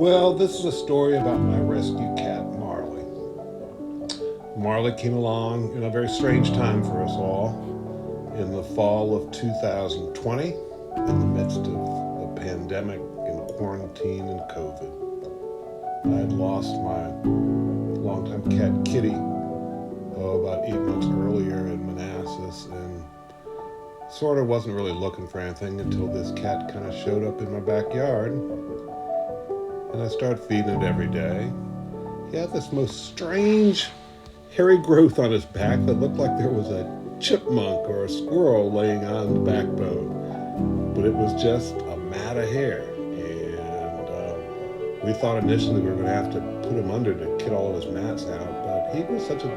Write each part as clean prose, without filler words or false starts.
Well, this is a story about my rescue cat, Marley. Marley came along in a very strange time for us all in the fall of 2020, in the midst of the pandemic and quarantine and COVID. I had lost my longtime cat, Kitty, about 8 months earlier in Manassas, and sort of wasn't really looking for anything until this cat kind of showed up in my backyard, and I started feeding it every day. He had this most strange hairy growth on his back that looked like there was a chipmunk or a squirrel laying on the backbone, but it was just a mat of hair. And we thought initially we were going to have to put him under to get all of his mats out, but he was such a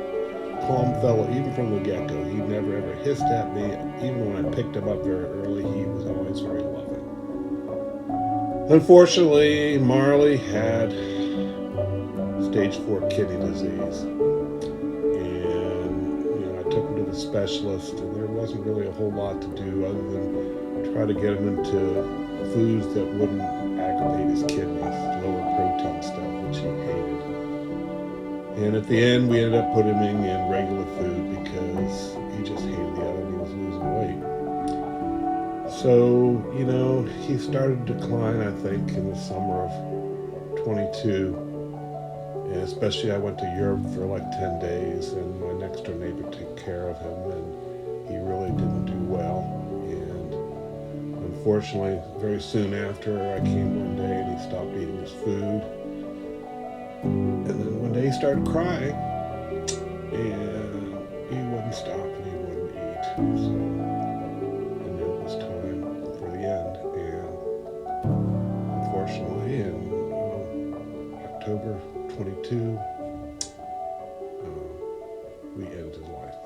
calm fellow, even from the get go. He never ever hissed at me. Even when I picked him up very early, he was always very loving. Unfortunately, Marley had stage 4 kidney disease. And, I took him to the specialist, and there wasn't really a whole lot to do other than try to get him into foods that wouldn't aggravate his kidneys, lower protein stuff, which he hated. And at the end, we ended up putting him in regular food because he just hated the other and he was losing weight. So, he started to decline, I think, in the summer of 22. And especially I went to Europe for like 10 days, and my next door neighbor took care of him, and he really didn't do well. And unfortunately, very soon after, I came one day and he stopped eating his food. And then one day he started crying, and he wouldn't stop and he wouldn't eat. So, and it was time for the end. And unfortunately, in October 22, we ended his life.